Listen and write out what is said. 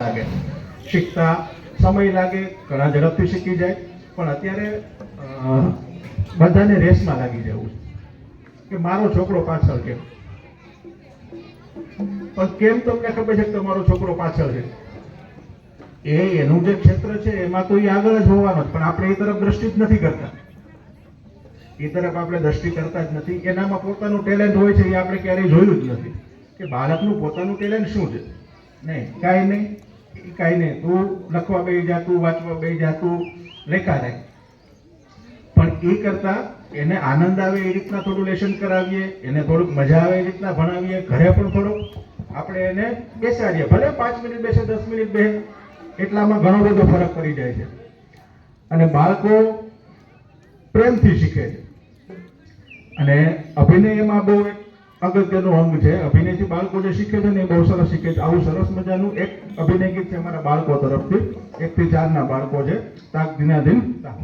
લાગે, શીખતા સમય લાગે, ઘણા ઝડપથી શીખી જાય. પણ અત્યારે બધાને રેસમાં લાગી જવું છે કે મારો છોકરો પાછળ કેમ. પણ કેમ તમને ખબર છે કે તમારો છોકરો પાછળ છે? એનું જે ક્ષેત્ર છે એમાં તો એ આગળ જ હોવાનો જ, પણ આપણે એ તરફ દ્રષ્ટિ જ નથી કરતા. એ તરફ આપણે દ્રષ્ટિ કરતા જ નથી. એનામાં પોતાનું ટેલેન્ટ હોય છે એ આપણે ક્યારેય જોયું જ નથી કે બાળકનું પોતાનું ટેલેન્ટ શું છે. નહીં, કાંઈ નહીં, કાંઈ નહીં. તું લખવા બેસી જા, તું વાંચવા બેસી જા, તું લેખા રાખ. પણ એ કરતા એને આનંદ આવે એ રીતના થોડું લેશન કરાવીએ, એને થોડુંક મજા આવે એ રીતના ભણાવીએ. ઘરે પણ થોડુંક આપણે એને બેસાડીએ, ભલે 5 મિનિટ બેસે, 10 મિનિટ બેસે, એટલામાં ઘણો બધો ફરક પડી જાય છે. અને બાળકો પ્રેમથી શીખે છે. અને અભિનય એમાં બહુ એક અગત્યનું અંગ છે. અભિનયથી બાળકો જે શીખે છે ને એ બહુ સરસ શીખે છે. આવું સરસ મજાનું એક અભિનય ગીત છે અમારા બાળકો તરફથી, 1 થી 4 ના બાળકો છે. તાક દિના દિન તાક.